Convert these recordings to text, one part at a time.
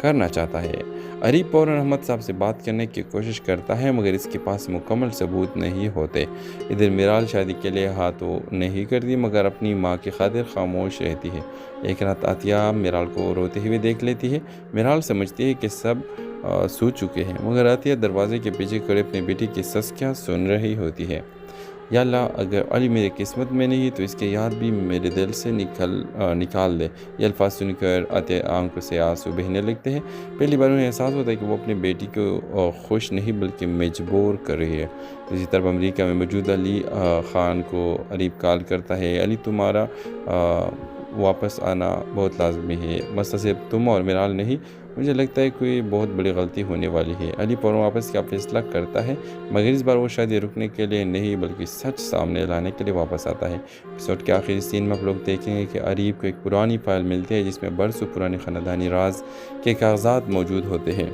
کرنا چاہتا ہے۔ اریب فوراً احمد صاحب سے بات کرنے کی کوشش کرتا ہے مگر اس کے پاس مکمل ثبوت نہیں ہوتے۔ ادھر میرال شادی کے لیے ہاں تو نہیں کرتی مگر اپنی ماں کی خاطر خاموش رہتی ہے۔ ایک رات عطیہ میرال کو روتے ہوئے دیکھ لیتی ہے۔ میرال سمجھتی ہے کہ سب سو چکے ہیں مگر عطیہ دروازے کے پیچھے کھڑے اپنی بیٹی کی سسکیاں سن رہی ہوتی ہے۔ یا اللہ، اگر علی میری قسمت میں نہیں تو اس کے یاد بھی میرے دل سے نکال دے۔ یہ الفاظ سن کر عطیہ آنکھوں سے آنسو بہنے لگتے ہیں۔ پہلی بار انہیں احساس ہوتا ہے کہ وہ اپنی بیٹی کو خوش نہیں بلکہ مجبور کر رہی ہے۔ اسی طرف امریکہ میں موجود علی خان کو اریب کال کرتا ہے، علی تمہارا واپس آنا بہت لازمی ہے، مسئلہ صرف تم اور میرال نہیں، مجھے لگتا ہے کوئی بہت بڑی غلطی ہونے والی ہے۔ علی فوراً واپس کا فیصلہ کرتا ہے مگر اس بار وہ شادی رکنے کے لیے نہیں بلکہ سچ سامنے لانے کے لیے واپس آتا ہے۔ ایپیسوڈ کے آخری سین میں آپ لوگ دیکھیں گے کہ اریب کو ایک پرانی فائل ملتی ہے جس میں برسوں پرانے خاندانی راز کے کاغذات موجود ہوتے ہیں۔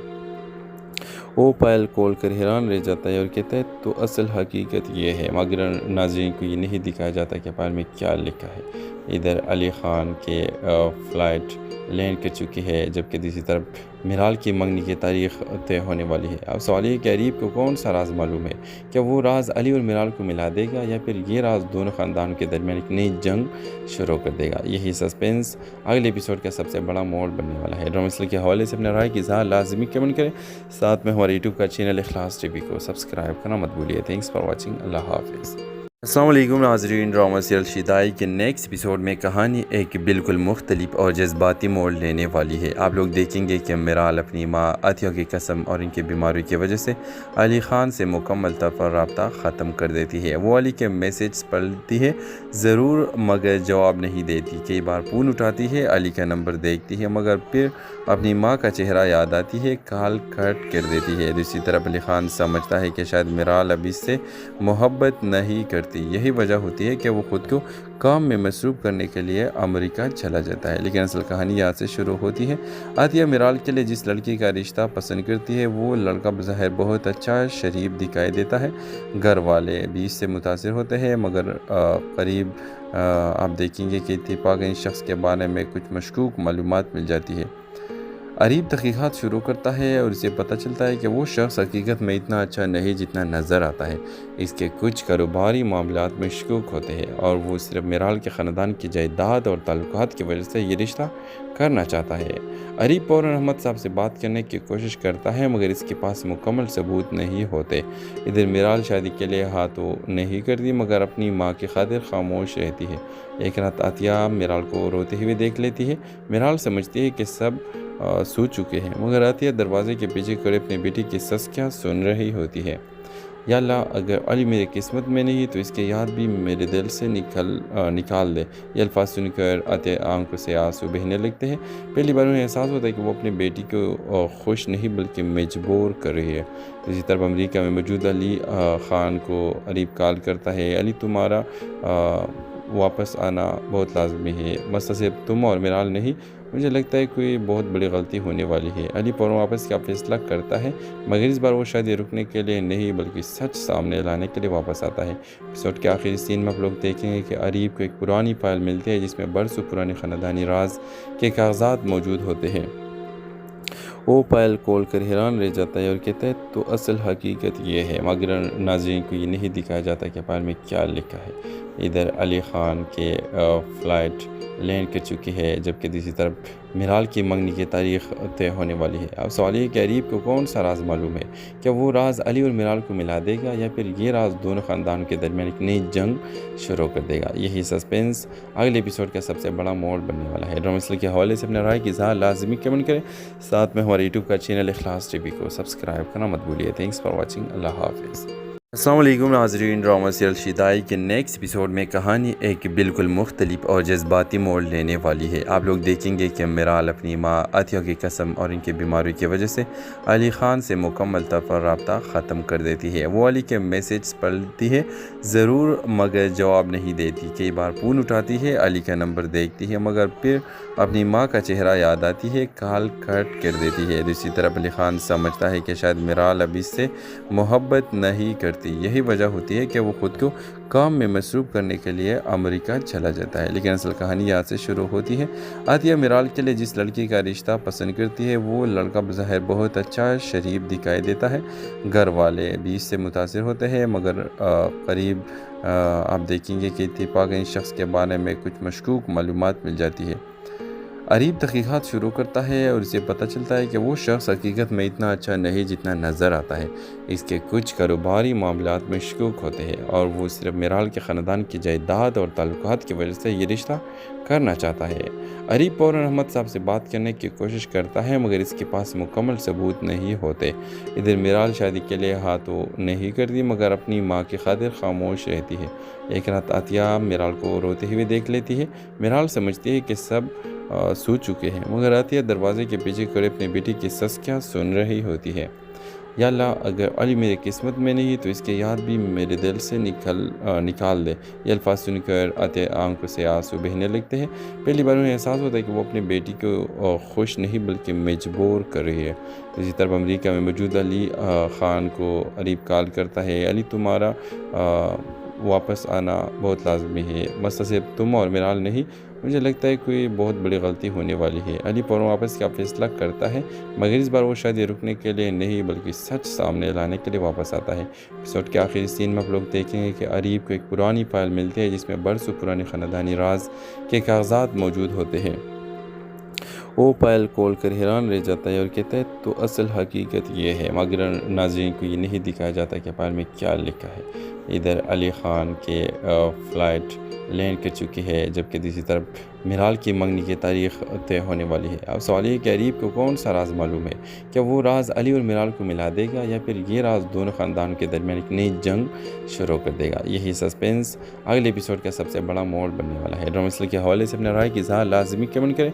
وہ فائل کھول کر حیران رہ جاتا ہے اور کہتا ہے تو اصل حقیقت یہ ہے، مگر ناظرین کو یہ نہیں دکھایا جاتا کہ فائل میں کیا لکھا ہے۔ ادھر علی خان کے فلائٹ لینڈ کر چکی ہے جبکہ دوسری طرف میرال کی منگنی کی تاریخ طے ہونے والی ہے۔ اب سوال یہ کہ اریب کو کون سا راز معلوم ہے؟ کیا وہ راز علی اور میرال کو ملا دے گا یا پھر یہ راز دونوں خاندانوں کے درمیان ایک نئی جنگ شروع کر دے گا؟ یہی سسپینس اگلے ایپیسوڈ کا سب سے بڑا موڑ بننے والا ہے۔ ڈرامہ سلسلے کے حوالے سے اپنے رائے کی اظہار لازمی کمنٹ کریں، ساتھ میں ہمارے یوٹیوب کا چینل اخلاص ٹی وی کو سبسکرائب کرنا مت بھولیے۔ تھینکس فار واچنگ، اللہ حافظ۔ السلام علیکم ناظرین، ڈرامہ سیریل شیدائی کے نیکسٹ ایپیسوڈ میں کہانی ایک بالکل مختلف اور جذباتی موڑ لینے والی ہے۔ آپ لوگ دیکھیں گے کہ میرال اپنی ماں عطیہ کی قسم اور ان کی بیماری کی وجہ سے علی خان سے مکمل طور پر رابطہ ختم کر دیتی ہے۔ وہ علی کے میسیج پڑھتی ہے ضرور مگر جواب نہیں دیتی، کئی بار فون اٹھاتی ہے، علی کا نمبر دیکھتی ہے مگر پھر اپنی ماں کا چہرہ یاد آتی ہے، کال کٹ کر دیتی ہے۔ دوسری طرف علی خان سمجھتا ہے کہ شاید میرال اب اس سے محبت نہیں کرتی، یہی وجہ ہوتی ہے کہ وہ خود کو کام میں مصروف کرنے کے لیے امریکہ چلا جاتا ہے۔ لیکن اصل کہانی یہاں سے شروع ہوتی ہے۔ عطیہ میرال کے لیے جس لڑکی کا رشتہ پسند کرتی ہے وہ لڑکا بظاہر بہت اچھا شریف دکھائی دیتا ہے، گھر والے بھی اس سے متاثر ہوتے ہیں مگر قریب آپ دیکھیں گے کہ اتفاق اس شخص کے بارے میں کچھ مشکوک معلومات مل جاتی ہے۔ اریب تحقیقات شروع کرتا ہے اور اسے پتہ چلتا ہے کہ وہ شخص حقیقت میں اتنا اچھا نہیں جتنا نظر آتا ہے۔ اس کے کچھ کاروباری معاملات میں شکوک ہوتے ہیں اور وہ صرف میرال کے خاندان کی جائیداد اور تعلقات کی وجہ سے یہ رشتہ کرنا چاہتا ہے۔ اریب فوراً احمد صاحب سے بات کرنے کی کوشش کرتا ہے مگر اس کے پاس مکمل ثبوت نہیں ہوتے۔ ادھر میرال شادی کے لیے ہاں تو نہیں کرتی مگر اپنی ماں کی خاطر خاموش رہتی ہے۔ ایک رات عطیہ میرال کو روتے ہوئے دیکھ لیتی ہے۔ میرال سمجھتی ہے کہ سب سو چکے ہیں مگر عطیہ دروازے کے پیچھے کھڑے اپنی بیٹی کی سسکیاں سن رہی ہوتی ہے۔ یا اللہ، اگر علی میری قسمت میں نہیں تو اس کے یاد بھی میرے دل سے نکال دے۔ یہ الفاظ سن کر عطیہ آنکھوں سے آنسو بہنے لگتے ہیں۔ پہلی بار انہیں احساس ہوتا ہے کہ وہ اپنی بیٹی کو خوش نہیں بلکہ مجبور کر رہی ہے۔ اسی طرف امریکہ میں موجود علی خان کو اریب کال کرتا ہے، علی تمہارا واپس آنا بہت لازمی ہے، مسئلہ صرف تم اور میرال نہیں، مجھے لگتا ہے کوئی بہت بڑی غلطی ہونے والی ہے۔ علی فوراً واپس کا فیصلہ کرتا ہے مگر اس بار وہ شادی رکنے کے لیے نہیں بلکہ سچ سامنے لانے کے لیے واپس آتا ہے۔ ایپیسوڈ کے آخری سین میں آپ لوگ دیکھیں گے کہ اریب کو ایک پرانی فائل ملتی ہے جس میں برسوں پرانے خاندانی راز کے کاغذات موجود ہوتے ہیں۔ وہ فائل کھول کر حیران رہ جاتا ہے اور کہتا ہے تو اصل حقیقت یہ ہے، مگر ناظرین کو یہ نہیں دکھایا جاتا کہ فائل میں کیا لکھا ہے۔ ادھر علی خان کے فلائٹ لینڈ کر چکی ہے جبکہ دوسری طرف میرال کی منگنی کی تاریخ طے ہونے والی ہے۔ اب سوال یہ کہ اریب کو کون سا راز معلوم ہے؟ کیا وہ راز علی اور میرال کو ملا دے گا یا پھر یہ راز دونوں خاندانوں کے درمیان ایک نئی جنگ شروع کر دے گا؟ یہی سسپینس اگلے ایپیسوڈ کا سب سے بڑا موڑ بننے والا ہے۔ ڈرامہ سیریل کے حوالے سے اپنے رائے کی اظہار لازمی کمنٹ کریں، ساتھ میں ہمارے یوٹیوب کا چینل اخلاص ٹی وی کو سبسکرائب کرنا مت بھولیے۔ تھینکس فار واچنگ، اللہ حافظ۔ السلام علیکم ناظرین، ڈرامہ سیریل شیدائی کے نیکسٹ ایپیسوڈ میں کہانی ایک بالکل مختلف اور جذباتی موڑ لینے والی ہے۔ آپ لوگ دیکھیں گے کہ میرال اپنی ماں عطیہ کی قسم اور ان کی بیماری کی وجہ سے علی خان سے مکمل طور پر رابطہ ختم کر دیتی ہے۔ وہ علی کے میسیج پڑھتی ہے ضرور مگر جواب نہیں دیتی، کئی بار فون اٹھاتی ہے، علی کا نمبر دیکھتی ہے مگر پھر اپنی ماں کا چہرہ یاد آتی ہے، کال کٹ کر دیتی ہے۔ دوسری طرف علی خان سمجھتا ہے کہ شاید میرال اب اس سے محبت نہیں کرتی، کرتی، یہی وجہ ہوتی ہے کہ وہ خود کو کام میں مصروف کرنے کے لیے امریکہ چلا جاتا ہے۔ لیکن اصل کہانی یہاں سے شروع ہوتی ہے۔ عطیہ میرال کے لیے جس لڑکی کا رشتہ پسند کرتی ہے وہ لڑکا بظاہر بہت اچھا شریف دکھائی دیتا ہے۔ گھر والے بھی اس سے متاثر ہوتے ہیں، مگر قریب آپ دیکھیں گے کہ اتفاق اس شخص کے بارے میں کچھ مشکوک معلومات مل جاتی ہے۔ عریب تحقیقات شروع کرتا ہے اور اسے پتہ چلتا ہے کہ وہ شخص حقیقت میں اتنا اچھا نہیں جتنا نظر آتا ہے۔ اس کے کچھ کاروباری معاملات میں شکوک ہوتے ہیں اور وہ صرف میرال کے خاندان کی جائیداد اور تعلقات کی وجہ سے یہ رشتہ کرنا چاہتا ہے۔ عریب فوراً احمد صاحب سے بات کرنے کی کوشش کرتا ہے، مگر اس کے پاس مکمل ثبوت نہیں ہوتے۔ ادھر میرال شادی کے لیے ہاں تو نہیں کرتی، مگر اپنی ماں کی خاطر خاموش رہتی ہے۔ ایک رات عطیہ میرال کو روتے ہوئے دیکھ لیتی ہے۔ میرال سمجھتی ہے کہ سب سو چکے ہیں، مگر عطیہ دروازے کے پیچھے کھڑے اپنی بیٹی کی سسکیاں سن رہی ہوتی ہے۔ یا اللہ، اگر علی میری قسمت میں نہیں تو اس کی یاد بھی میرے دل سے نکال دے۔ یہ الفاظ سن کر عطیہ آنکھوں سے آنسو بہنے لگتے ہیں۔ پہلی بار انہیں احساس ہوتا ہے کہ وہ اپنی بیٹی کو خوش نہیں بلکہ مجبور کر رہی ہے۔ اسی طرف امریکہ میں موجود علی خان کو عریب کال کرتا ہے، علی تمہارا واپس آنا بہت لازمی ہے، مسئلہ صرف تم اور میرال نہیں، مجھے لگتا ہے کوئی بہت بڑی غلطی ہونے والی ہے۔ علی فوراً واپس کا فیصلہ کرتا ہے، مگر اس بار وہ شادی رکنے کے لیے نہیں بلکہ سچ سامنے لانے کے لیے واپس آتا ہے۔ ایپیسوڈ کے آخری سین میں آپ لوگ دیکھیں گے کہ عریب کو ایک پرانی فائل ملتی ہے جس میں برسوں پرانے خاندانی راز کے کاغذات موجود ہوتے ہیں۔ وہ فائل کھول کر حیران رہ جاتا ہے اور کہتا ہے تو اصل حقیقت یہ ہے، مگر ناظرین کو یہ نہیں دکھایا جاتا کہ فائل میں کیا لکھا ہے۔ ادھر علی خان کے فلائٹ لینڈ کر چکی ہے، جبکہ دوسری طرف میرال کی منگنی کی تاریخ طے ہونے والی ہے۔ اب سوال یہ کہ عریب کو کون سا راز معلوم ہے؟ کیا وہ راز علی اور میرال کو ملا دے گا یا پھر یہ راز دونوں خاندانوں کے درمیان ایک نئی جنگ شروع کر دے گا؟ یہی سسپینس اگلے ایپیسوڈ کا سب سے بڑا موڑ بننے والا ہے۔ ڈرامہ مسئلے کے حوالے سے اپنے رائے کی اظہار لازمی کمنٹ کریں،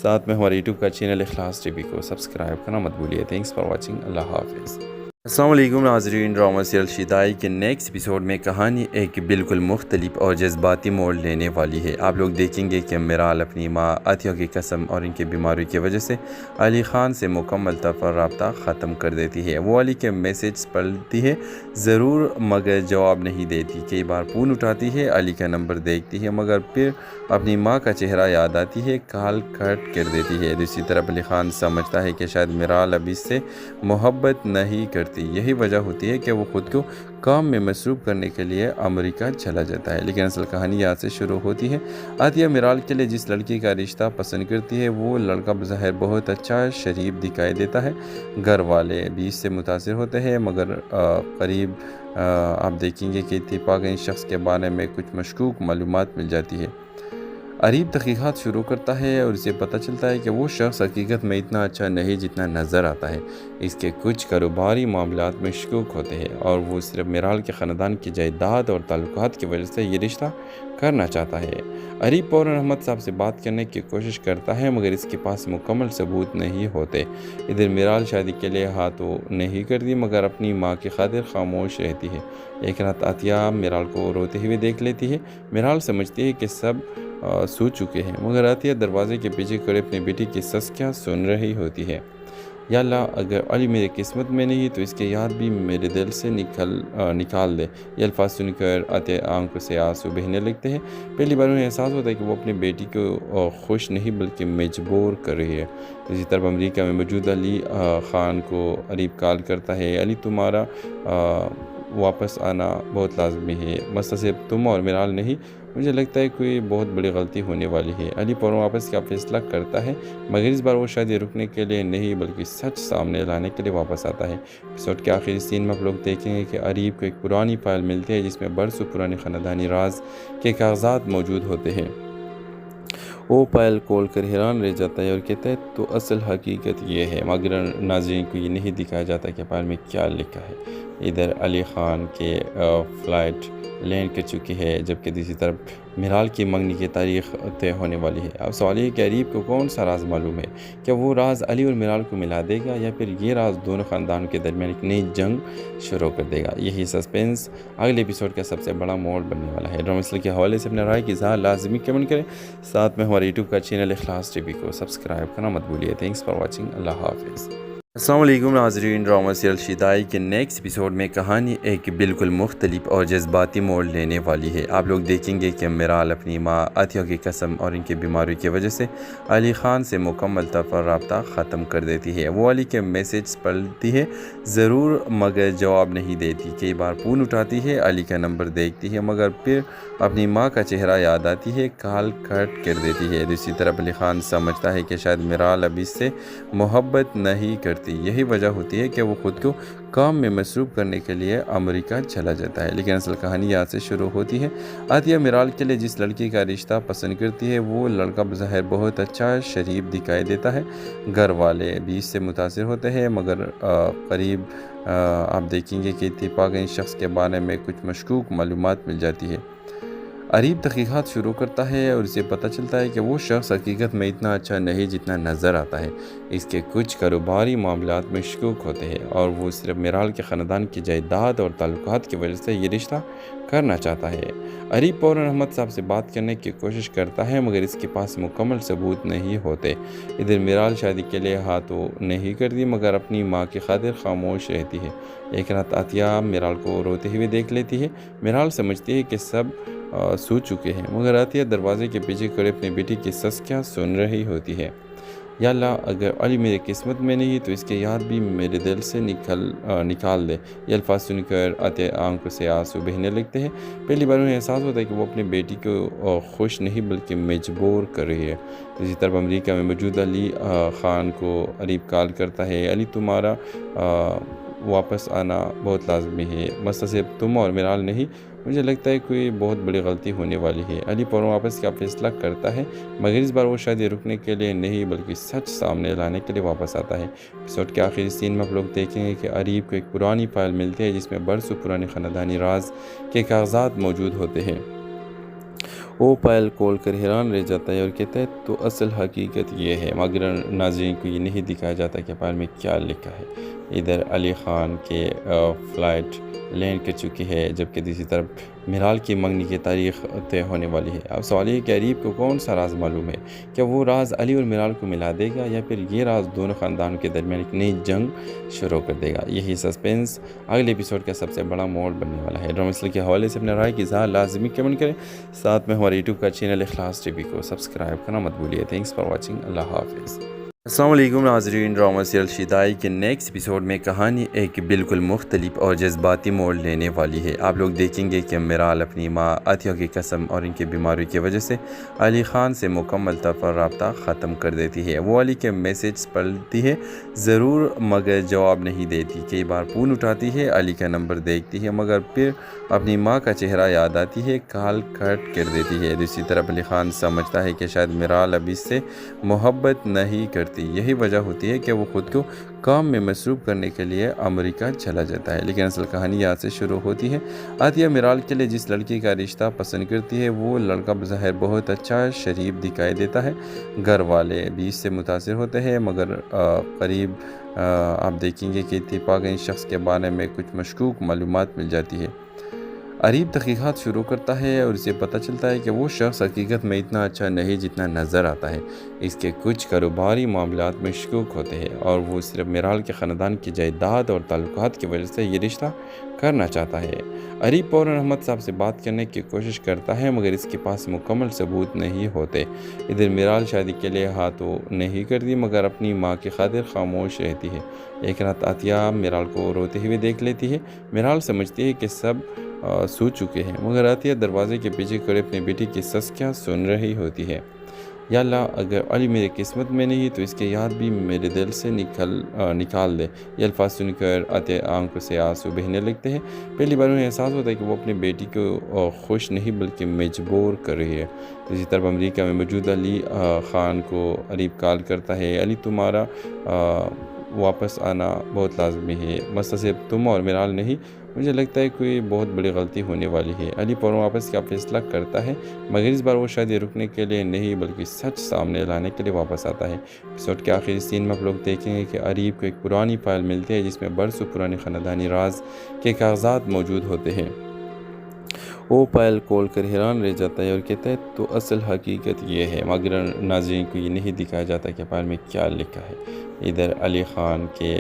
ساتھ میں ہمارے یوٹیوب کا چینل اخلاص ٹی وی کو سبسکرائب کرنا مت بھولیے۔ تھینکس فار واچنگ، اللہ حافظ۔ السلام علیکم ناظرین، ڈرامہ سیریل شیدائی کے نیکسٹ ایپیسوڈ میں کہانی ایک بالکل مختلف اور جذباتی موڑ لینے والی ہے۔ آپ لوگ دیکھیں گے کہ میرال اپنی ماں عطیہ کی قسم اور ان کی بیماری کی وجہ سے علی خان سے مکمل طور پر رابطہ ختم کر دیتی ہے۔ وہ علی کے میسیج پڑھتی ہے ضرور، مگر جواب نہیں دیتی۔ کئی بار فون اٹھاتی ہے، علی کا نمبر دیکھتی ہے، مگر پھر اپنی ماں کا چہرہ یاد آتی ہے، کال کٹ کر دیتی ہے۔ دوسری طرف علی خان سمجھتا ہے کہ شاید میرال اب اس سے محبت نہیں کرتی، یہی وجہ ہوتی ہے کہ وہ خود کو کام میں مصروف کرنے کے لیے امریکہ چلا جاتا ہے۔ لیکن اصل کہانی یہاں سے شروع ہوتی ہے۔ عطیہ میرال کے لیے جس لڑکی کا رشتہ پسند کرتی ہے وہ لڑکا بظاہر بہت اچھا شریف دکھائی دیتا ہے۔ گھر والے بھی اس سے متاثر ہوتے ہیں، مگر قریب آپ دیکھیں گے کہ اتفاق اس شخص کے بارے میں کچھ مشکوک معلومات مل جاتی ہے۔ عریب تحقیقات شروع کرتا ہے اور اسے پتہ چلتا ہے کہ وہ شخص حقیقت میں اتنا اچھا نہیں جتنا نظر آتا ہے۔ اس کے کچھ کاروباری معاملات میں شکوک ہوتے ہیں اور وہ صرف میرال کے خاندان کی جائیداد اور تعلقات کی وجہ سے یہ رشتہ کرنا چاہتا ہے۔ عریب فوراً احمد صاحب سے بات کرنے کی کوشش کرتا ہے، مگر اس کے پاس مکمل ثبوت نہیں ہوتے۔ ادھر میرال شادی کے لیے ہاں تو نہیں کرتی، مگر اپنی ماں کی خاطر خاموش رہتی ہے۔ ایک رات عطیہ میرال کو روتے ہوئے دیکھ لیتی ہے۔ میرال سمجھتی ہے کہ سب سو چکے ہیں، مگر عطیہ دروازے کے پیچھے کھڑے اپنی بیٹی کی سسکیاں سن رہی ہوتی ہے۔ یا اللہ، اگر علی میری قسمت میں نہیں تو اس کی یاد بھی میرے دل سے نکال دے۔ یہ الفاظ سن کر عطیہ آنکھوں سے آنسو بہنے لگتے ہیں۔ پہلی بار انہیں احساس ہوتا ہے کہ وہ اپنی بیٹی کو خوش نہیں بلکہ مجبور کر رہی ہے۔ اسی طرف امریکہ میں موجود علی خان کو عریب کال کرتا ہے، علی تمہارا واپس آنا بہت لازمی ہے، مسئلہ صرف تم اور میرال نہیں، مجھے لگتا ہے کوئی بہت بڑی غلطی ہونے والی ہے۔ علی فوراً واپس کا فیصلہ کرتا ہے، مگر اس بار وہ شادی رکنے کے لیے نہیں بلکہ سچ سامنے لانے کے لیے واپس آتا ہے۔ ایپیسوڈ کے آخری سین میں آپ لوگ دیکھیں گے کہ عریب کو ایک پرانی فائل ملتی ہے جس میں برسوں پرانے خاندانی راز کے کاغذات موجود ہوتے ہیں۔ وہ فائل کھول کر حیران رہ جاتا ہے اور کہتا ہے تو اصل حقیقت یہ ہے، مگر ناظرین کو یہ نہیں دکھایا جاتا کہ فائل میں کیا لکھا ہے۔ ادھر علی خان کے فلائٹ لینڈ کر چکی ہے، جبکہ دوسری طرف میرال کی منگنی کی تاریخ طے ہونے والی ہے۔ اب سوال یہ کہ عریب کو کون سا راز معلوم ہے؟ کیا وہ راز علی اور میرال کو ملا دے گا یا پھر یہ راز دونوں خاندانوں کے درمیان ایک نئی جنگ شروع کر دے گا؟ یہی سسپینس اگلے ایپیسوڈ کا سب سے بڑا موڑ بننے والا ہے۔ ڈرامہ مسئلے کے حوالے سے اپنے رائے کی اظہار لازمی کمنٹ کریں، ساتھ میں ہمارے یوٹیوب کا چینل اخلاص ٹی وی کو سبسکرائب کرنا مت بھولیے۔ تھینکس فار واچنگ، اللہ حافظ۔ السلام علیکم ناظرین، ڈرامہ سیریل شیدائی کے نیکسٹ ایپیسوڈ میں کہانی ایک بالکل مختلف اور جذباتی موڑ لینے والی ہے۔ آپ لوگ دیکھیں گے کہ میرال اپنی ماں عطیہ کی قسم اور ان کی بیماری کی وجہ سے علی خان سے مکمل طور پر رابطہ ختم کر دیتی ہے۔ وہ علی کے میسیج پڑھتی ہے ضرور مگر جواب نہیں دیتی۔ کئی بار فون اٹھاتی ہے، علی کا نمبر دیکھتی ہے مگر پھر اپنی ماں کا چہرہ یاد آتی ہے، کال کٹ کر دیتی ہے۔ دوسری طرف علی خان سمجھتا ہے کہ شاید میرال اب اس سے محبت نہیں کرتی۔ یہی وجہ ہوتی ہے کہ وہ خود کو کام میں مصروف کرنے کے لیے امریکہ چلا جاتا ہے۔ لیکن اصل کہانی یہاں سے شروع ہوتی ہے۔ عطیہ میرال کے لیے جس لڑکی کا رشتہ پسند کرتی ہے وہ لڑکا بظاہر بہت اچھا شریف دکھائی دیتا ہے۔ گھر والے بھی اس سے متاثر ہوتے ہیں مگر قریب آپ دیکھیں گے کہ اتفاق اس شخص کے بارے میں کچھ مشکوک معلومات مل جاتی ہے۔ عریب تحقیقات شروع کرتا ہے اور اسے پتہ چلتا ہے کہ وہ شخص حقیقت میں اتنا اچھا نہیں جتنا نظر آتا ہے۔ اس کے کچھ کاروباری معاملات میں شکوک ہوتے ہیں اور وہ صرف میرال کے خاندان کی جائیداد اور تعلقات کی وجہ سے یہ رشتہ کرنا چاہتا ہے۔ عریب فوراً احمد صاحب سے بات کرنے کی کوشش کرتا ہے مگر اس کے پاس مکمل ثبوت نہیں ہوتے۔ ادھر میرال شادی کے لیے ہاں تو نہیں کرتی مگر اپنی ماں کی خاطر خاموش رہتی ہے۔ ایک رات عطیہ میرال کو روتے ہوئے دیکھ لیتی ہے۔ میرال سمجھتی ہے کہ سب سو چکے ہیں مگر عطیہ دروازے کے پیچھے کھڑے اپنی بیٹی کی سسکیاں سن رہی ہوتی ہے۔ یا اللہ، اگر علی میری قسمت میں نہیں تو اس کے یاد بھی میرے دل سے نکال دے۔ یہ الفاظ سن کر عطیہ آنکھوں سے آنسو بہنے لگتے ہیں۔ پہلی بار انہیں احساس ہوتا ہے کہ وہ اپنی بیٹی کو خوش نہیں بلکہ مجبور کر رہی ہے۔ دوسری طرف امریکہ میں موجود علی خان کو عریب کال کرتا ہے، علی تمہارا واپس آنا بہت لازمی ہے، مسئلہ صرف تم اور میرال نہیں، مجھے لگتا ہے کوئی بہت بڑی غلطی ہونے والی ہے۔ علی فوراً واپس کا فیصلہ کرتا ہے مگر اس بار وہ شادی رکنے کے لیے نہیں بلکہ سچ سامنے لانے کے لیے واپس آتا ہے۔ ایپیسوڈ کے آخری سین میں آپ لوگ دیکھیں گے کہ عریب کو ایک پرانی فائل ملتی ہے جس میں برسوں پرانے خاندانی راز کے کاغذات موجود ہوتے ہیں۔ وہ فائل کھول کر حیران رہ جاتا ہے اور کہتا ہے تو اصل حقیقت یہ ہے، مگر ناظرین کو یہ نہیں دکھایا جاتا کہ فائل میں کیا لکھا ہے۔ ادھر علی خان کے فلائٹ لینڈ کر چکی ہے جبکہ دوسری طرف میرال کی منگنی کی تاریخ طے ہونے والی ہے۔ اب سوال یہ کہ عریب کو کون سا راز معلوم ہے؟ کیا وہ راز علی اور میرال کو ملا دے گا یا پھر یہ راز دونوں خاندانوں کے درمیان ایک نئی جنگ شروع کر دے گا؟ یہی سسپینس اگلے ایپیسوڈ کا سب سے بڑا موڑ بننے والا ہے۔ ڈرامہ سیریل کے حوالے سے اپنے رائے کی اظہار لازمی کمنٹ کریں، ساتھ میں ہمارے یوٹیوب کا چینل اخلاص ٹی وی کو سبسکرائب کرنا مت بھولیے۔ تھینکس فار واچنگ، اللہ حافظ۔ السلام علیکم ناظرین، ڈرامہ سیریل شیدائی کے نیکسٹ ایپیسوڈ میں کہانی ایک بالکل مختلف اور جذباتی موڑ لینے والی ہے۔ آپ لوگ دیکھیں گے کہ میرال اپنی ماں عطیہ کی قسم اور ان کی بیماری کی وجہ سے علی خان سے مکمل طور پر رابطہ ختم کر دیتی ہے۔ وہ علی کے میسیج پڑھتی ہے ضرور مگر جواب نہیں دیتی۔ کئی بار فون اٹھاتی ہے، علی کا نمبر دیکھتی ہے مگر پھر اپنی ماں کا چہرہ یاد آتی ہے، کال کٹ کر دیتی ہے۔ دوسری طرف علی خان سمجھتا ہے کہ شاید میرال اب اس سے محبت نہیں کرتی۔ یہی وجہ ہوتی ہے کہ وہ خود کو کام میں مصروف کرنے کے لیے امریکہ چلا جاتا ہے۔ لیکن اصل کہانی یہاں سے شروع ہوتی ہے۔ عطیہ میرال کے لیے جس لڑکی کا رشتہ پسند کرتی ہے وہ لڑکا بظاہر بہت اچھا شریف دکھائی دیتا ہے۔ گھر والے بھی اس سے متاثر ہوتے ہیں مگر قریب آپ دیکھیں گے کہ اتفاق اس شخص کے بارے میں کچھ مشکوک معلومات مل جاتی ہے۔ عریب تحقیقات شروع کرتا ہے اور اسے پتہ چلتا ہے کہ وہ شخص حقیقت میں اتنا اچھا نہیں جتنا نظر آتا ہے۔ اس کے کچھ کاروباری معاملات میں شکوک ہوتے ہیں اور وہ صرف میرال کے خاندان کی جائیداد اور تعلقات کی وجہ سے یہ رشتہ کرنا چاہتا ہے۔ عریب فوراً احمد صاحب سے بات کرنے کی کوشش کرتا ہے مگر اس کے پاس مکمل ثبوت نہیں ہوتے۔ ادھر میرال شادی کے لیے ہاں تو نہیں کرتی مگر اپنی ماں کی خاطر خاموش رہتی ہے۔ ایک رات عطیہ میرال کو روتے ہوئے دیکھ لیتی ہے۔ میرال سمجھتی ہے کہ سب سو چکے ہیں مگر عطیہ دروازے کے پیچھے کھڑے اپنی بیٹی کی سسکیاں سن رہی ہوتی ہے۔ یا اللہ، اگر علی میری قسمت میں نہیں تو اس کے یاد بھی میرے دل سے نکال دے۔ یہ الفاظ سن کر عطیہ آنکھوں سے آنسو بہنے لگتے ہیں۔ پہلی بار انہیں احساس ہوتا ہے کہ وہ اپنی بیٹی کو خوش نہیں بلکہ مجبور کر رہی ہے۔ دوسری طرف امریکہ میں موجود علی خان کو عریب کال کرتا ہے، علی تمہارا واپس آنا بہت لازمی ہے، مسئلہ صرف تم اور میرال نہیں، مجھے لگتا ہے کوئی بہت بڑی غلطی ہونے والی ہے۔ علی فوراً واپس کا فیصلہ کرتا ہے مگر اس بار وہ شادی رکنے کے لیے نہیں بلکہ سچ سامنے لانے کے لیے واپس آتا ہے۔ ایپیسوڈ کے آخری سین میں آپ لوگ دیکھیں گے کہ عریب کو ایک پرانی فائل ملتی ہے جس میں برسوں پرانے خاندانی راز کے کاغذات موجود ہوتے ہیں۔ وہ پائل کھول کر حیران رہ جاتا ہے اور کہتا ہے تو اصل حقیقت یہ ہے، مگر ناظرین کو یہ نہیں دکھایا جاتا کہ فائل میں کیا لکھا ہے۔ ادھر علی خان کے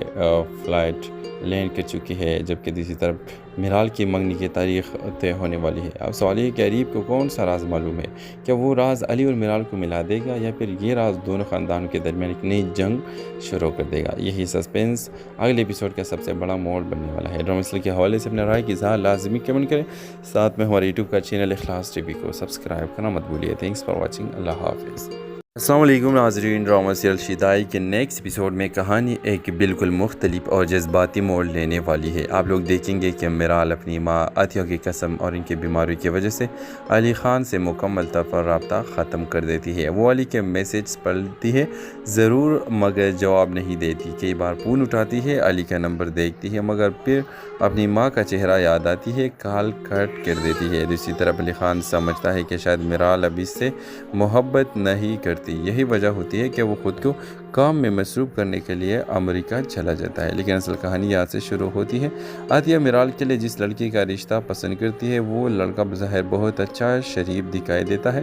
فلائٹ لینڈ کر چکی ہے، جبکہ دوسری طرف میرال کی منگنی کی تاریخ طے ہونے والی ہے۔ اب سوال یہ کہ اریب کو کون سا راز معلوم ہے؟ کیا وہ راز علی اور میرال کو ملا دے گا یا پھر یہ راز دونوں خاندانوں کے درمیان ایک نئی جنگ شروع کر دے گا؟ یہی سسپینس اگلے ایپیسوڈ کا سب سے بڑا موڑ بننے والا ہے۔ ڈرامہ سلسلے کے حوالے سے اپنے رائے کی اظہار لازمی کمنٹ کریں، ساتھ میں ہمارے یوٹیوب کا چینل اخلاص ٹی وی کو سبسکرائب کرنا مت بھولیے۔ تھینکس فار واچنگ، اللہ حافظ۔ السلام علیکم ناظرین، ڈرامہ سیریل شیدائی کے نیکسٹ ایپیسوڈ میں کہانی ایک بالکل مختلف اور جذباتی موڑ لینے والی ہے۔ آپ لوگ دیکھیں گے کہ میرال اپنی ماں عطیہ کی قسم اور ان کی بیماری کی وجہ سے علی خان سے مکمل طور پر رابطہ ختم کر دیتی ہے۔ وہ علی کے میسیج پڑھتی ہے ضرور مگر جواب نہیں دیتی، کئی بار فون اٹھاتی ہے، علی کا نمبر دیکھتی ہے مگر پھر اپنی ماں کا چہرہ یاد آتی ہے، کال کٹ کر دیتی ہے۔ دوسری طرف علی خان سمجھتا ہے کہ شاید میرال اب اس سے محبت نہیں کرتی، یہی وجہ ہوتی ہے کہ وہ خود کو کام میں مصروف کرنے کے لیے امریکہ چلا جاتا ہے۔ لیکن اصل کہانی یہاں سے شروع ہوتی ہے۔ عطیہ میرال کے لیے جس لڑکی کا رشتہ پسند کرتی ہے وہ لڑکا بظاہر بہت اچھا شریف دکھائی دیتا ہے۔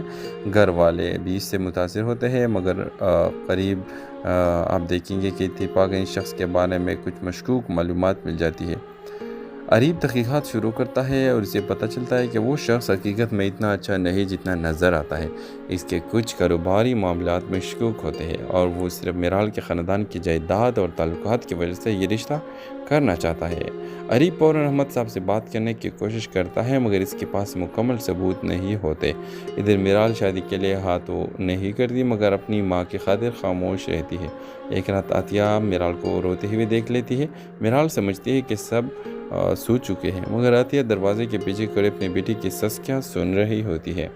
گھر والے بھی اس سے متاثر ہوتے ہیں مگر قریب آپ دیکھیں گے کہ اتفاق اس شخص کے بارے میں کچھ مشکوک معلومات مل جاتی ہے۔ اریب تحقیقات شروع کرتا ہے اور اسے پتہ چلتا ہے کہ وہ شخص حقیقت میں اتنا اچھا نہیں جتنا نظر آتا ہے۔ اس کے کچھ کاروباری معاملات میں شکوک ہوتے ہیں اور وہ صرف میرال کے خاندان کی جائیداد اور تعلقات کی وجہ سے یہ رشتہ کرنا چاہتا ہے۔ اریب فوراً احمد صاحب سے بات کرنے کی کوشش کرتا ہے مگر اس کے پاس مکمل ثبوت نہیں ہوتے۔ ادھر میرال شادی کے لیے ہاں تو نہیں کرتی مگر اپنی ماں کی خاطر خاموش رہتی ہے۔ ایک رات عطیہ میرال کو روتے ہوئے دیکھ لیتی ہے۔ میرال سمجھتی ہے کہ سب سو چکے ہیں مگر عطیہ دروازے کے پیچھے کھڑے اپنی بیٹی کی سسکیاں سن رہی ہوتی ہے۔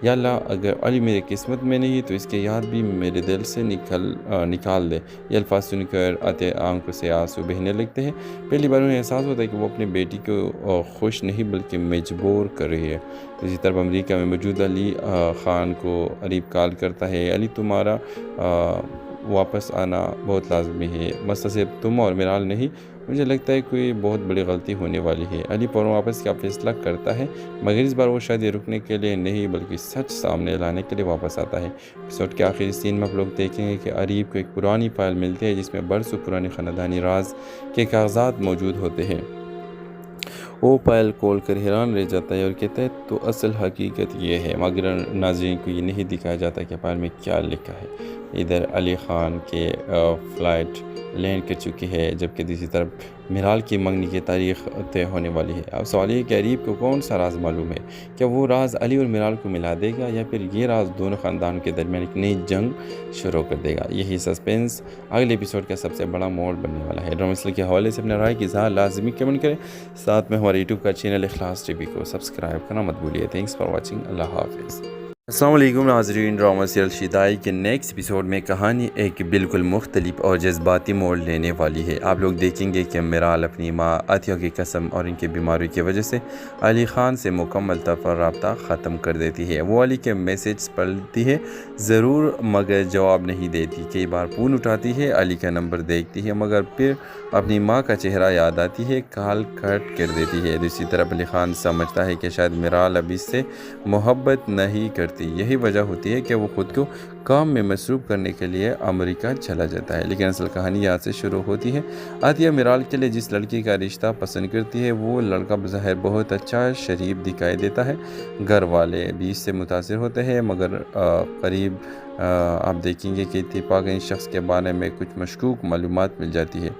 یا اللہ، اگر علی میری قسمت میں نہیں تو اس کے یاد بھی میرے دل سے نکال دے۔ یہ الفاظ سن کر عطیہ آنکھوں سے آنسو بہنے لگتے ہیں۔ پہلی بار انہیں احساس ہوتا ہے کہ وہ اپنی بیٹی کو خوش نہیں بلکہ مجبور کر رہی ہے۔ دوسری طرف امریکہ میں موجود علی خان کو اریب کال کرتا ہے، علی تمہارا واپس آنا بہت لازمی ہے، مسئلہ صرف تم اور میرال نہیں، مجھے لگتا ہے کوئی بہت بڑی غلطی ہونے والی ہے۔ علی فوراً واپس کا فیصلہ کرتا ہے مگر اس بار وہ شادی رکنے کے لیے نہیں بلکہ سچ سامنے لانے کے لیے واپس آتا ہے۔ ایپیسوڈ کے آخری سین میں آپ لوگ دیکھیں گے کہ اریب کو ایک پرانی فائل ملتی ہے جس میں برسوں پرانے خاندانی راز کے کاغذات موجود ہوتے ہیں۔ وہ فائل کھول کر حیران رہ جاتا ہے اور کہتا ہے تو اصل حقیقت یہ ہے، مگر ناظرین کو یہ نہیں دکھایا جاتا کہ فائل میں کیا لکھا ہے۔ ادھر علی خان کے فلائٹ لینڈ کر چکی ہے، جبکہ دوسری طرف میرال کی منگنی کی تاریخ طے ہونے والی ہے۔ اب سوال یہ کہ اریب کو کون سا راز معلوم ہے؟ کیا وہ راز علی اور میرال کو ملا دے گا یا پھر یہ راز دونوں خاندانوں کے درمیان ایک نئی جنگ شروع کر دے گا؟ یہی سسپینس اگلے ایپیسوڈ کا سب سے بڑا موڑ بننے والا ہے۔ ڈرامہ سلسلے کے حوالے سے اپنے رائے کی اظہار لازمی کمنٹ کریں، ساتھ میں ہمارے یوٹیوب کا چینل اخلاص ٹی وی کو سبسکرائب کرنا مت بھولیے۔ تھینکس فار واچنگ، اللہ حافظ۔ السلام علیکم ناظرین، ڈرامہ سیریل شیدائی کے نیکسٹ ایپیسوڈ میں کہانی ایک بالکل مختلف اور جذباتی موڑ لینے والی ہے۔ آپ لوگ دیکھیں گے کہ میرال اپنی ماں عطیہ کی قسم اور ان کی بیماری کی وجہ سے علی خان سے مکمل طور پر رابطہ ختم کر دیتی ہے۔ وہ علی کے میسیج پڑھتی ہے ضرور مگر جواب نہیں دیتی، کئی بار فون اٹھاتی ہے، علی کا نمبر دیکھتی ہے مگر پھر اپنی ماں کا چہرہ یاد آتی ہے، کال کٹ کر دیتی ہے۔ دوسری طرف علی خان سمجھتا ہے کہ شاید میرال اب اس سے محبت نہیں کرتی، یہی وجہ ہوتی ہے کہ وہ خود کو کام میں مصروف کرنے کے لیے امریکہ چلا جاتا ہے۔ لیکن اصل کہانی یہاں سے شروع ہوتی ہے۔ عطیہ میرال کے لیے جس لڑکی کا رشتہ پسند کرتی ہے وہ لڑکا بظاہر بہت اچھا شریف دکھائی دیتا ہے۔ گھر والے بھی اس سے متاثر ہوتے ہیں مگر قریب آپ دیکھیں گے کہ اتفاق اس شخص کے بارے میں کچھ مشکوک معلومات مل جاتی ہے۔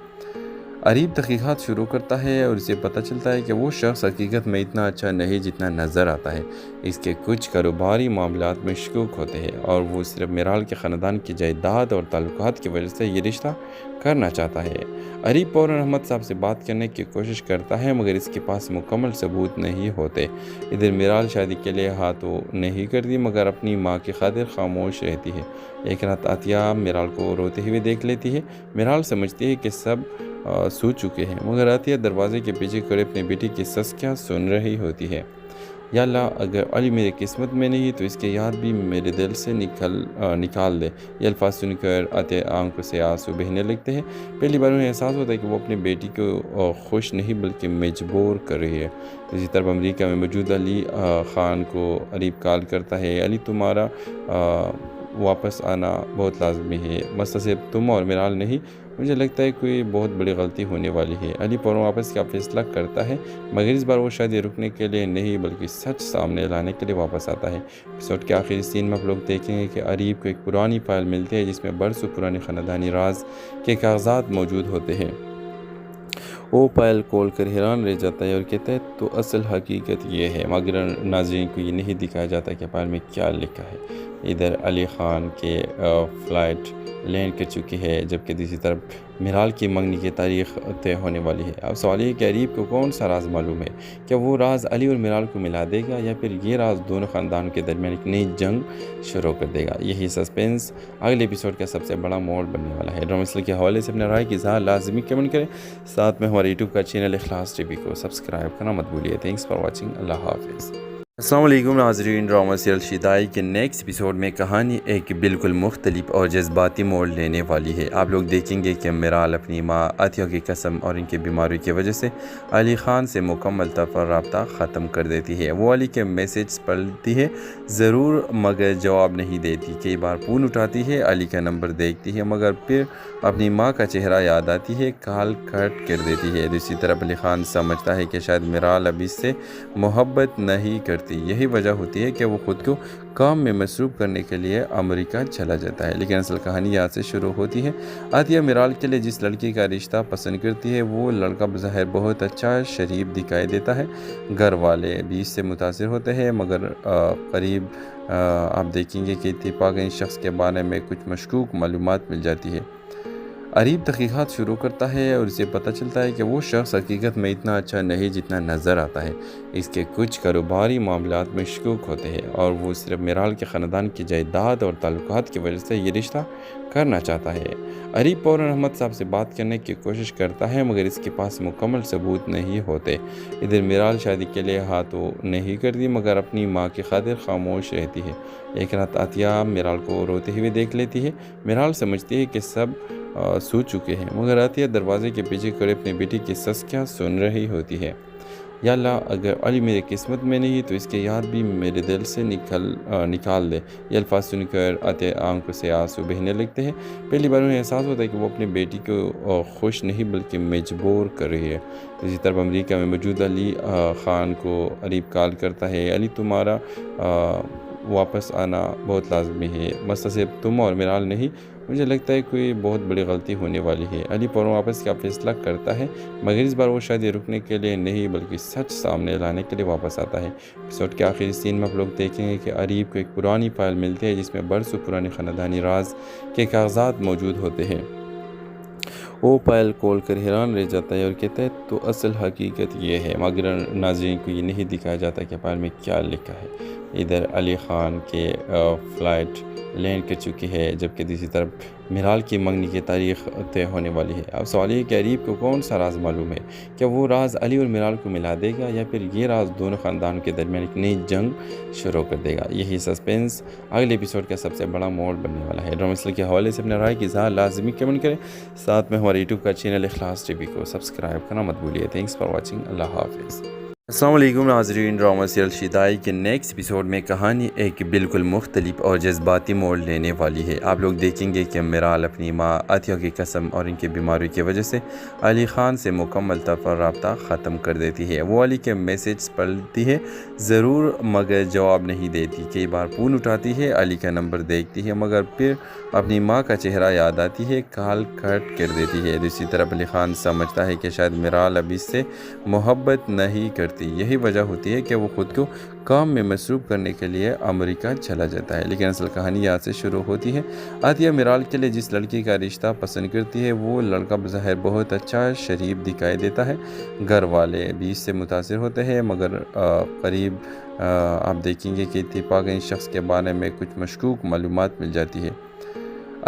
اریب تحقیقات شروع کرتا ہے اور اسے پتہ چلتا ہے کہ وہ شخص حقیقت میں اتنا اچھا نہیں جتنا نظر آتا ہے۔ اس کے کچھ کاروباری معاملات میں شکوک ہوتے ہیں اور وہ صرف میرال کے خاندان کی جائیداد اور تعلقات کی وجہ سے یہ رشتہ کرنا چاہتا ہے۔ اریب فوراً احمد صاحب سے بات کرنے کی کوشش کرتا ہے مگر اس کے پاس مکمل ثبوت نہیں ہوتے۔ ادھر میرال شادی کے لیے ہاں تو نہیں کرتی مگر اپنی ماں کی خاطر خاموش رہتی ہے۔ ایک رات عطیہ میرال کو روتے ہوئے دیکھ لیتی ہے۔ میرال سمجھتی ہے کہ سب سو چکے ہیں مگر عطیہ دروازے کے پیچھے کھڑے اپنی بیٹی کی سسکیاں سن رہی ہوتی ہے۔ یا اللہ اگر علی میری قسمت میں نہیں تو اس کے یاد بھی میرے دل سے نکال دے۔ یہ الفاظ سن کر عطیہ آنکھوں سے آنسو بہنے لگتے ہیں۔ پہلی بار انہیں احساس ہوتا ہے کہ وہ اپنی بیٹی کو خوش نہیں بلکہ مجبور کر رہی ہے۔ اسی طرف امریکہ میں موجود علی خان کو عریب کال کرتا ہے، علی تمہارا واپس آنا بہت لازمی ہے، مسئلہ صرف تم اور میرال نہیں، مجھے لگتا ہے کوئی بہت بڑی غلطی ہونے والی ہے۔ علی فوراً واپس کا فیصلہ کرتا ہے، مگر اس بار وہ شاید یہ رکنے کے لیے نہیں بلکہ سچ سامنے لانے کے لیے واپس آتا ہے۔ ایپیسوڈ کے آخری سین میں آپ لوگ دیکھیں گے کہ عریب کو ایک پرانی فائل ملتی ہے جس میں برسوں پرانے خاندانی راز کے کاغذات موجود ہوتے ہیں۔ وہ فائل کھول کر حیران رہ جاتا ہے اور کہتا ہے تو اصل حقیقت یہ ہے، مگر ناظرین کو یہ نہیں دکھایا جاتا کہ فائل میں کیا لکھا ہے۔ ادھر علی خان کے فلائٹ لینڈ کر چکی ہے، جبکہ دوسری طرف میرال کی منگنی کی تاریخ طے ہونے والی ہے۔ اب سوال یہ کہ عریب کو کون سا راز معلوم ہے؟ کیا وہ راز علی اور میرال کو ملا دے گا یا پھر یہ راز دونوں خاندانوں کے درمیان ایک نئی جنگ شروع کر دے گا؟ یہی سسپینس اگلے ایپیسوڈ کا سب سے بڑا موڑ بننے والا ہے۔ ڈرامہ سلسلے کے حوالے سے اپنے رائے کی اظہار لازمی کمنٹ کریں، ساتھ میں ہمارے یوٹیوب کا چینل اخلاص ٹی وی کو سبسکرائب کرنا مت بھولیے۔ تھینکس فار واچنگ، اللہ حافظ۔ السلام علیکم ناظرین، ڈرامہ سیریل شیدائی کے نیکسٹ ایپیسوڈ میں کہانی ایک بالکل مختلف اور جذباتی موڑ لینے والی ہے۔ آپ لوگ دیکھیں گے کہ میرال اپنی ماں عطیہ کی قسم اور ان کی بیماری کی وجہ سے علی خان سے مکمل طور پر رابطہ ختم کر دیتی ہے۔ وہ علی کے میسیج پڑھتی ہے ضرور مگر جواب نہیں دیتی، کئی بار فون اٹھاتی ہے، علی کا نمبر دیکھتی ہے مگر پھر اپنی ماں کا چہرہ یاد آتی ہے، کال کٹ کر دیتی ہے۔ دوسری طرف علی خان سمجھتا ہے کہ شاید میرال اب اس سے محبت نہیں کرتی، یہی وجہ ہوتی ہے کہ وہ خود کو کام میں مصروف کرنے کے لیے امریکہ چلا جاتا ہے۔ لیکن اصل کہانی یہاں سے شروع ہوتی ہے۔ عطیہ میرال کے لیے جس لڑکی کا رشتہ پسند کرتی ہے وہ لڑکا بظاہر بہت اچھا شریف دکھائی دیتا ہے۔ گھر والے بھی اس سے متاثر ہوتے ہیں مگر قریب آپ دیکھیں گے کہ اتفاق اس شخص کے بارے میں کچھ مشکوک معلومات مل جاتی ہے۔ عریب تحقیقات شروع کرتا ہے اور اسے پتہ چلتا ہے کہ وہ شخص حقیقت میں اتنا اچھا نہیں جتنا نظر آتا ہے۔ اس کے کچھ کاروباری معاملات میں شکوک ہوتے ہیں اور وہ صرف میرال کے خاندان کی جائیداد اور تعلقات کی وجہ سے یہ رشتہ کرنا چاہتا ہے۔ عریب فوراً احمد صاحب سے بات کرنے کی کوشش کرتا ہے مگر اس کے پاس مکمل ثبوت نہیں ہوتے۔ ادھر میرال شادی کے لیے ہاں تو نہیں کرتی مگر اپنی ماں کی خاطر خاموش رہتی ہے۔ ایک رات عطیہ میرال کو روتے ہوئے دیکھ لیتی ہے۔ میرال سمجھتی ہے کہ سب سو چکے ہیں مگر عطیہ دروازے کے پیچھے کھڑے اپنی بیٹی کی سسکیاں سن رہی ہوتی ہے۔ یا اللہ اگر علی میری قسمت میں نہیں تو اس کے یاد بھی میرے دل سے نکال دے۔ یہ الفاظ سن کر عطیہ آنکھوں سے آنسو بہنے لگتے ہیں۔ پہلی بار انہیں احساس ہوتا ہے کہ وہ اپنی بیٹی کو خوش نہیں بلکہ مجبور کر رہی ہے۔ اسی طرف امریکہ میں موجود علی خان کو عریب کال کرتا ہے، علی تمہارا واپس آنا بہت لازمی ہے، مسئلہ صرف تم اور میرال نہیں، مجھے لگتا ہے کوئی بہت بڑی غلطی ہونے والی ہے۔ علی فوراً واپس کا فیصلہ کرتا ہے مگر اس بار وہ شاید یہ رکنے کے لیے نہیں بلکہ سچ سامنے لانے کے لیے واپس آتا ہے۔ ایپیسوڈ کے آخری سین میں آپ لوگ دیکھیں گے کہ عریب کو ایک پرانی فائل ملتی ہے جس میں برسوں پرانے خاندانی راز کے کاغذات موجود ہوتے ہیں۔ وہ فائل کھول کر حیران رہ جاتا ہے اور کہتا ہے تو اصل حقیقت یہ ہے، مگر ناظرین کو یہ نہیں دکھایا جاتا کہ فائل میں کیا لکھا ہے۔ ادھر علی خان کے فلائٹ لینڈ کر چکی ہے، جبکہ دوسری طرف میرال کی منگنی کی تاریخ طے ہونے والی ہے۔ اب سوال یہ کہ عریب کو کون سا راز معلوم ہے؟ کیا وہ راز علی اور میرال کو ملا دے گا یا پھر یہ راز دونوں خاندانوں کے درمیان ایک نئی جنگ شروع کر دے گا؟ یہی سسپینس اگلے ایپیسوڈ کا سب سے بڑا موڑ بننے والا ہے۔ ڈرامہ سلسلے کے حوالے سے اپنے رائے کی اظہار لازمی کمنٹ کریں، ساتھ میں ہمارے یوٹیوب کا چینل اخلاص ٹی وی کو سبسکرائب کرنا مت بھولیے۔ تھینکس فار واچنگ، اللہ حافظ۔ السلام علیکم ناظرین، ڈرامہ سیریل شیدائی کے نیکسٹ ایپیسوڈ میں کہانی ایک بالکل مختلف اور جذباتی موڑ لینے والی ہے۔ آپ لوگ دیکھیں گے کہ میرال اپنی ماں عطیہ کی قسم اور ان کی بیماری کی وجہ سے علی خان سے مکمل طور پر رابطہ ختم کر دیتی ہے۔ وہ علی کے میسیج پڑھتی ہے ضرور مگر جواب نہیں دیتی، کئی بار فون اٹھاتی ہے، علی کا نمبر دیکھتی ہے مگر پھر اپنی ماں کا چہرہ یاد آتی ہے، کال کٹ کر دیتی ہے۔ دوسری طرف علی خان سمجھتا ہے کہ شاید میرال اب اس سے محبت نہیں کرتی، یہی وجہ ہوتی ہے کہ وہ خود کو کام میں مصروف کرنے کے لیے امریکہ چلا جاتا ہے۔ لیکن اصل کہانی یہاں سے شروع ہوتی ہے۔ عطیہ میرال کے لیے جس لڑکی کا رشتہ پسند کرتی ہے وہ لڑکا بظاہر بہت اچھا شریف دکھائی دیتا ہے۔ گھر والے بھی اس سے متاثر ہوتے ہیں مگر قریب آپ دیکھیں گے کہ اتفاق اس شخص کے بارے میں کچھ مشکوک معلومات مل جاتی ہے۔